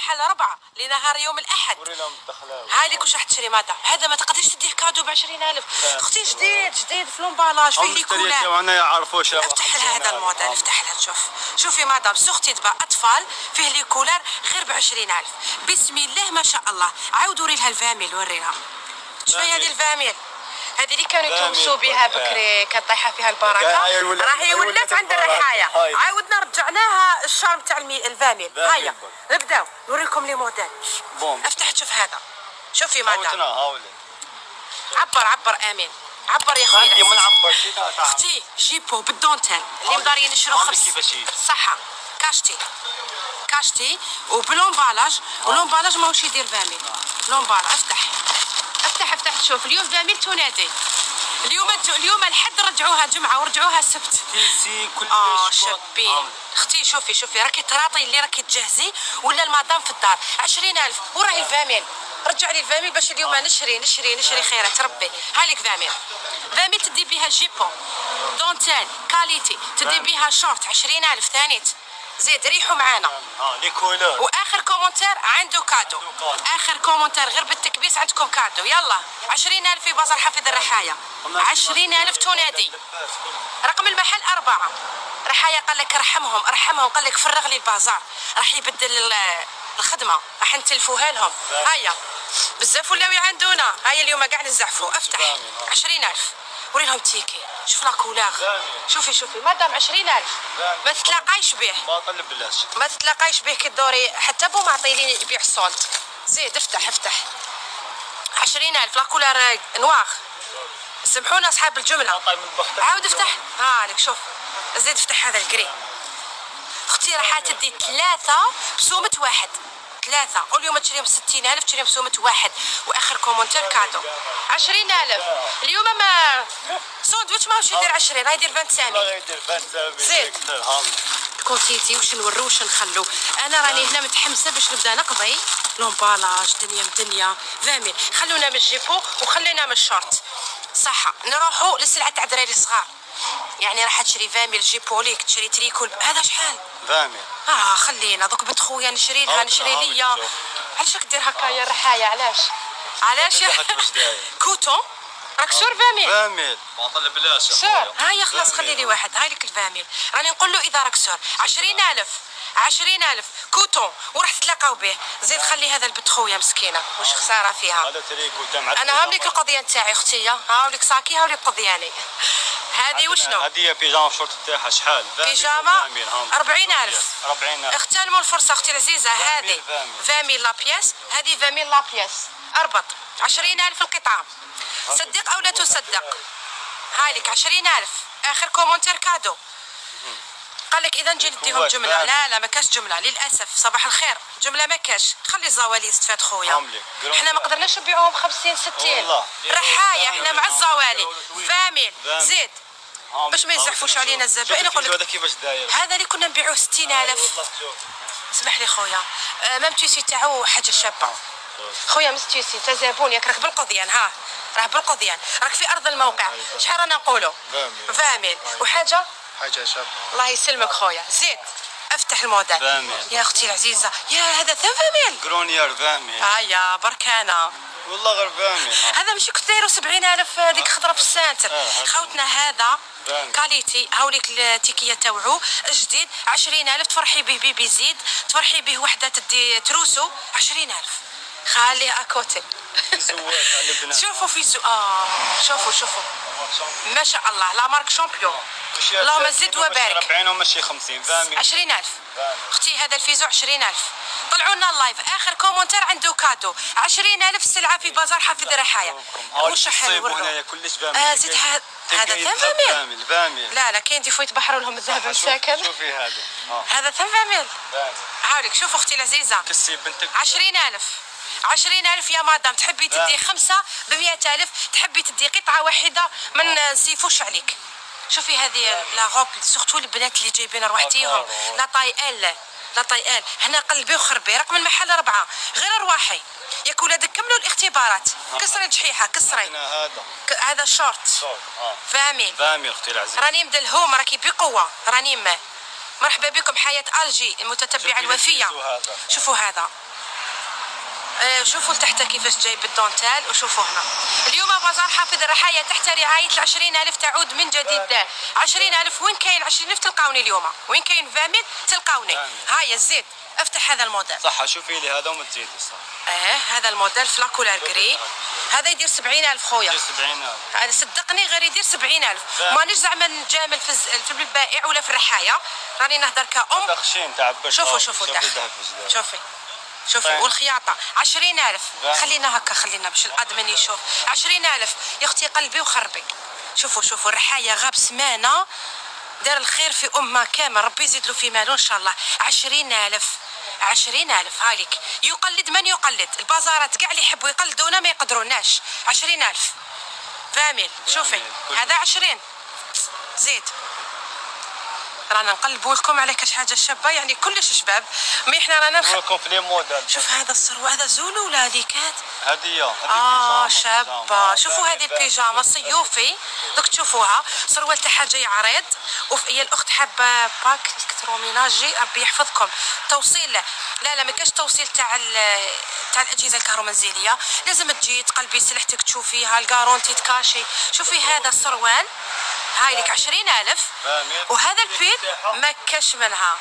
المحل 4 لنهار يوم الاحد. هاي لك واش راح تشري مدام. هذا ما تقدرش تديه كادو ب 20,000. اختي جديد في لومبالاج فيه لي كولار. انا يعرفوش. افتح لها هذا الموديل، افتح لها شوفي مدام سختي تباع اطفال فيه لي كولار غير ب 20,000. بسم الله ما شاء الله. عاود وري لها الفاميل، وريها شويه هذه الفاميل. هذه اللي كانوا يتوسوا بها بكري كانت طايحه فيها البركه، راهي ولات عند الرحايه. عاودنا رجعناها الشارم تاع الفاميل. هيا نبداو نوريكم لي موديل. افتح شوف هذا، شوفي مدام. عبر امين، عبر يا خويا. عندي ما نعبر. اختي جيبو بالدونتيل اللي مدارين يشرو خبز صحه. كاشتي وبلومبالاج، ولومبالاج ماهوش يدير فاميل. لومبالاج افتح شوف. اليوم فاميل تنادي. اليوم الحد رجعوها جمعه ورجعوها السبت. كلش شابين. اختي شوفي راكي تراطي اللي راكي تجهزي ولا المدام في الدار. 20,000 وراهي الفاميل. رجع لي الفاميل باش اليوم نشري خيرات ربي. هاي لك فاميل تدي بها جيبو دونتيل كاليتي، تدي بها شورت 20,000 ثانيت. زيد ريحوا معانا. لي كولور. واخر كومنتير عنده كادو. اخر كومنتير غير بالتكبيس عندكم كادو. يلا 20,000 في بازار حفيظ الرحايه. 20,000 تنادي. رقم المحل 4. رحايه قال لك ارحمهم قال لك فرغ لي البازار، راح يبدل الخدمه، راح نتلفوها لهم. هيا بزاف ولاو عندنا. هيا اليوم كاع نزعفوا. افتح 20,000 وري لهم تيكي. شوف لا كولاغ. شوفي مدام 20,000 ما تتلاقايش به. باطل بلاش. ما تتلاقايش به كي تدوري. حتى بو معطيلي يبيع الصولت. زيد افتح 20,000 لا كولار نواغ. سمحونا اصحاب الجمله. عاود افتح. لك شوف. زيد افتح هذا الجري. اختي راح تدي 3 بسومه واحد. 3 واليوم تشريهم 60,000 تشريهم بسومه واحد. واخر كومنتير كادو 20,000. اليوم ما ساندويتش ماهوش يدير 20، راه يدير 25. زيد كونتيتي واش نورو واش نخلو. انا راني هنا متحمسه باش نبدا نقضي لومبالاج دنيا فاميل. خلونا من الجيبو وخلينا من الشورت صحه. نروحوا للسلعه تاع دراري صغار. يعني راح تشري فاميل جيبو ليك، تشري تريكول. هذا شحال فاميل؟ خلينا دوك بنت خويا نشري لها ليا. علاش راك دير هكايا الرحايه؟ علاش يا كوتون راك سور فاميل باطل بلاش سور. هاي خلاص خلي لي واحد. هاي لك الفاميل. راني نقول له اذا راك سور 20,000 كوتون وراح تتلاقاو به. زيد خلي هذا البنت خويا مسكينه واش خساره فيها. هذا تريكو تاع انا هاوليك القضيه نتاعي اختي. هاوليك ساكي هاوليك قضياني. هذه وشنو؟ هذه بيجامه شورت تاعها شحال؟ بيجامه 40,000. 40,000. اغتنموا الفرصه اختي العزيزه. هذه 20,000 لا بياس، هذه 20,000 لا بياس. اربط 20,000 القطعه. صدق او لا تصدق. هاي لك 20,000. اخر كومنتير كادو. قال لك اذا نجي نديهم جمله. لا ما كاش جمله للاسف. صباح الخير جمله ما كاش. خلي الزوالي يستفاد خويا. احنا ما قدرناش نبيعوهم 50 60. رحايه احنا مع الزوالي. فاميل زيد باش ما يزحفوش علينا الزبائن. نقول لك هذا اللي كنا نبيعوه 60,000. اسمح لي خويا مام تيسي تاعو حاجه شابه. خويا مستيسي تا زبون ياك راك بالقضيان. راه بالقضيان راك في ارض الموقع. شحال رانا نقولوا؟ فاميل وحاجه شابه. الله يسلمك خويا. زيد افتح الموديل يا اختي العزيزه. يا هذا ثم فاميل كرونيار فاميل. يا بركانه والله غير فاميل. هذا ماشي كنت دايرو 70,000 ديك خضره في السانتر. خوتنا هذا كاليتي. هاوليك التيكيه تاوعو جديد 20,000. تفرحي به بيبي زيد، تفرحي به وحده تدي تروسو 20,000. خليه اكوتي. شوفوا في شوفوا ما شاء الله لا مارك شامبيون. اللهم زد وبارك. 40 وماشي 50 فاميل. 20,000 اختي. هذا الفيزو 20,000. طلعوا لنا اللايف. اخر كومنتير عنده كادو 20,000 السلعه في بازار حفيظ الرحايه. واش حلو هنايا كلش فاميل. زيد هذا ثم فاميل. لا كاين دي فويت بحر لهم الذهب مساكن. شوفي هذا ثم فاميل. هاوليك شوفوا اختي العزيزه. كسي بنتك 20,000 يا مدام. تحبي تدي 5 ب100,000، تحبي تدي قطعه واحده ما نسيفوش عليك. شوفي هذه لا غوب سورتو البنات اللي جايبين رواحتيهم. لا طايال هنا قلبي وخربي. رقم المحل 4 غير رواحي. ياك ولادك كملوا الاختبارات. كسري دحيحه كسري. هذا شورت فاميل اختي العزيزه. راني مدلهوم راكي بقوه. راني مرحبا بكم حياه الجي المتتبعه الوفيه. شوفوا هذا شوفوا لتحت كيفاش جاي بالدونتال، وشوفوا هنا اليوم بازار حافظ الرحايا تحت رعاية 20,000 تعود من جديد. 20,000 وين كاين 20,000 تلقاوني اليوم، وين كاين 20,000 تلقاوني. هيا الزيت افتح هذا الموديل. صح شوفي لي هذا وما تزيدي صح. هذا الموديل في لاكولار كري، هذا يدير 70,000 خويا. يدير 70,000. هذا صدقني غير يدير 70,000. مانيش زعما نجامل في البائع ولا في الرحاية، راني نهضر كأم. تخشين تاع بش. شوفوا داخل، شوفي والخياطة 20,000. خلينا هكا، خلينا باش الادمن يشوف. 20,000 يا اختي قلبي وخربي. شوفوا الرحاية غاب سمانة، دار الخير في أمة كامل، ربي يزيد له في ماله إن شاء الله. 20,000 هاليك. يقلد من يقلد، البازارات كاع اللي يحبوا يقلدونا ما يقدروناش. 20,000 20,000. شوفي هذا 20 زيد. رانا نقلبوا لكم على كاش حاجه شابه، يعني كلش شباب، مي احنا رانا لكم في لي موديل. شوف هذا السروال، هذا زولو ولا هذيك هذه شابه. شوفوا هذه البيجامه صيوفي دوك تشوفوها، سروال تاعها جاي عريض، وهي الاخت حابه باك الكتروميناجي، ربي يحفظكم. توصيل لا ما كاش توصيل تاع الاجهزه الكهرومنزليه، لازم تجي تقلبي سلحتك تشوفيها الكارونتي تكاشي. شوفي هذا السروال هاي لك 20,000، وهذا البيت ما كاش منها.